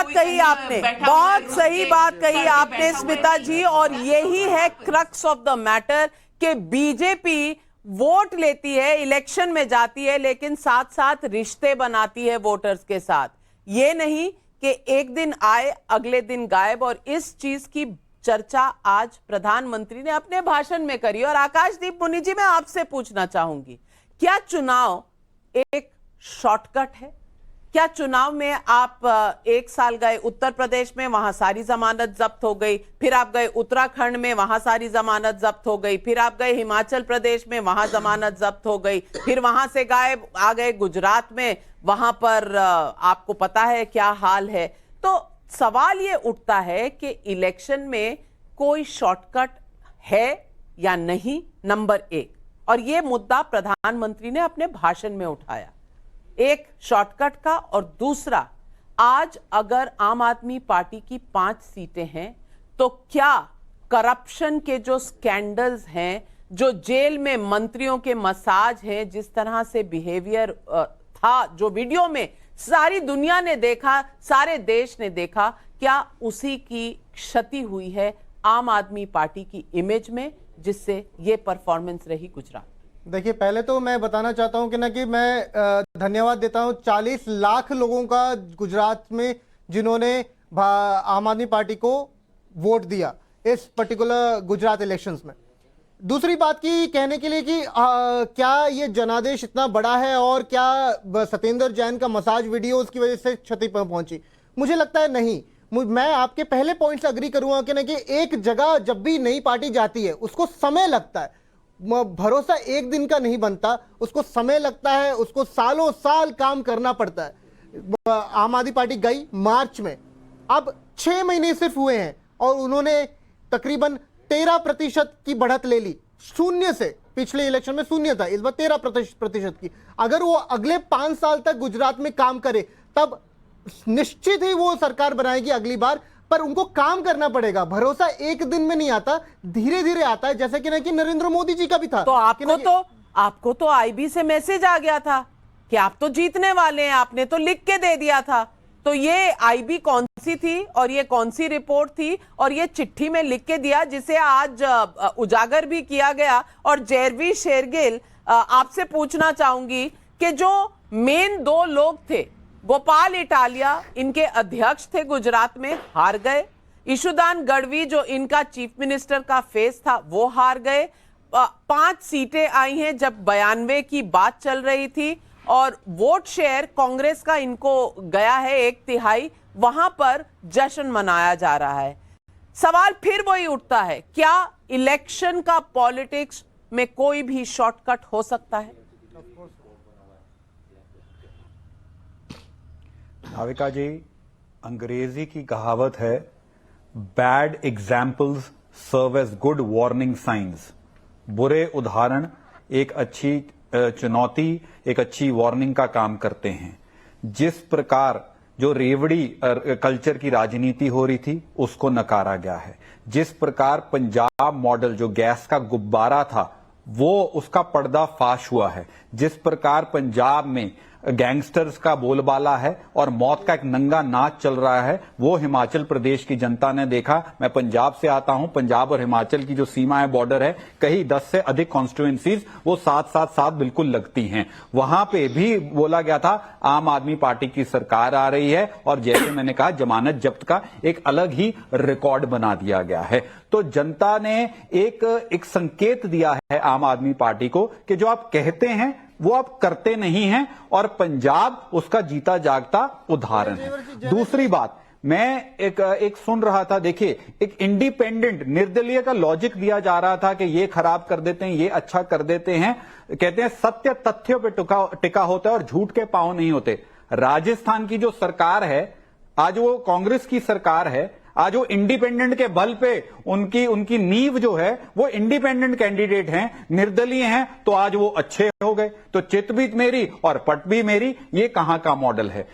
बात कही आपने, बहुत सही बात कही आपने स्मिता जी। और यही है क्रक्स ऑफ द मैटर कि बीजेपी वोट लेती है, इलेक्शन में जाती है, लेकिन साथ साथ रिश्ते बनाती है वोटर्स के साथ। ये नहीं कि एक दिन आए अगले दिन गायब। और इस चीज की चर्चा आज प्रधानमंत्री ने अपने भाषण में करी। और आकाशदीप मुनि जी, मैं आपसे पूछना चाहूंगी, क्या चुनाव एक शॉर्टकट है? क्या चुनाव में आप एक साल गए उत्तर प्रदेश में, वहां सारी जमानत जब्त हो गई, फिर आप गए उत्तराखंड में, वहां सारी जमानत जब्त हो गई, फिर आप गए हिमाचल प्रदेश में, वहां जमानत जब्त हो गई, फिर वहां से गायब आ गए गुजरात में, वहां पर आपको पता है क्या हाल है। तो सवाल ये उठता है कि इलेक्शन में कोई शॉर्टकट है या नहीं, नंबर एक। और ये मुद्दा प्रधानमंत्री ने अपने भाषण में उठाया, एक शॉर्टकट का। और दूसरा, आज अगर आम आदमी पार्टी की 5 सीटें हैं तो क्या करप्शन के जो स्कैंडल्स हैं, जो जेल में मंत्रियों के मसाज हैं, जिस तरह से बिहेवियर था, जो वीडियो में सारी दुनिया ने देखा, सारे देश ने देखा, क्या उसी की क्षति हुई है आम आदमी पार्टी की इमेज में, जिससे ये परफॉर्मेंस रही गुजरात? देखिए, पहले तो मैं बताना चाहता हूं कि मैं धन्यवाद देता हूं 40 लाख लोगों का गुजरात में, जिन्होंने आम आदमी पार्टी को वोट दिया इस पर्टिकुलर गुजरात इलेक्शंस में। दूसरी बात की कहने के लिए कि क्या ये जनादेश इतना बड़ा है और क्या सत्येंद्र जैन का मसाज वीडियो उसकी वजह से क्षति पहुंची? मुझे लगता है नहीं। मैं आपके पहले पॉइंट से अग्री करूंगा कि एक जगह जब भी नई पार्टी जाती है उसको समय लगता है, भरोसा एक दिन का नहीं बनता, उसको समय लगता है, उसको सालों साल काम करना पड़ता है। आम आदमी पार्टी गई मार्च में, अब 6 महीने सिर्फ हुए हैं और उन्होंने तकरीबन 13% की बढ़त ले ली, शून्य से। पिछले इलेक्शन में शून्य था, इस बार 13% की। अगर वो अगले 5 साल तक गुजरात में काम करे तब निश्चित ही वो सरकार बनाएगी अगली बार। पर उनको काम करना पड़ेगा, भरोसा एक दिन में नहीं आता, धीरे धीरे आता है, जैसे कि नरेंद्र मोदी जी का भी था। तो आपको तो आईबी से मैसेज आ गया था कि आप तो जीतने वाले हैं, आपने तो लिख के दे दिया था। तो ये आईबी कौन सी थी और ये कौन सी रिपोर्ट थी और ये चिट्ठी में लिख के दिया, जिसे आज उजागर भी किया गया? और जयवीर शेरगिल, आपसे पूछना चाहूंगी कि जो मेन 2 लोग थे, गोपाल इटालिया इनके अध्यक्ष थे गुजरात में, हार गए। ईशुदान गढ़वी जो इनका चीफ मिनिस्टर का फेस था, वो हार गए। 5 सीटें आई हैं जब 92 की बात चल रही थी। और वोट शेयर कांग्रेस का इनको गया है 1/3, वहां पर जश्न मनाया जा रहा है। सवाल फिर वही उठता है, क्या इलेक्शन का पॉलिटिक्स में कोई भी शॉर्टकट हो सकता है? भाविका जी, अंग्रेजी की कहावत है, bad examples serve as good warning signs. बुरे उदाहरण एक अच्छी चुनौती, एक अच्छी वार्निंग का काम करते हैं। जिस प्रकार जो रेवड़ी कल्चर की राजनीति हो रही थी, उसको नकारा गया है। जिस प्रकार पंजाब मॉडल जो गैस का गुब्बारा था, वो उसका पर्दाफाश हुआ है। जिस प्रकार पंजाब में गैंगस्टर्स का बोलबाला है और मौत का एक नंगा नाच चल रहा है, वो हिमाचल प्रदेश की जनता ने देखा। मैं पंजाब से आता हूं, पंजाब और हिमाचल की जो सीमा है, बॉर्डर है, कहीं 10 से अधिक कॉन्स्टिट्यूएंसीज वो साथ बिल्कुल लगती हैं। वहां पे भी बोला गया था आम आदमी पार्टी की सरकार आ रही है, और जैसे मैंने कहा, जमानत जब्त का एक अलग ही रिकॉर्ड बना दिया गया है। तो जनता ने एक संकेत दिया है आम आदमी पार्टी को कि जो आप कहते हैं वो आप करते नहीं हैं, और पंजाब उसका जीता जागता उदाहरण है। दूसरी बात, मैं एक सुन रहा था, देखिए, एक इंडिपेंडेंट निर्दलीय का लॉजिक दिया जा रहा था कि ये खराब कर देते हैं, ये अच्छा कर देते हैं। कहते हैं सत्य तथ्यों पे टिका होता है और झूठ के पांव नहीं होते। राजस्थान की जो सरकार है आज, वो कांग्रेस की सरकार है, आज वो इंडिपेंडेंट के बल पे उनकी नींव जो है वो इंडिपेंडेंट कैंडिडेट हैं, निर्दलीय हैं, तो आज वो अच्छे हो गए। तो चित भी मेरी और पट भी मेरी, ये कहां का मॉडल है?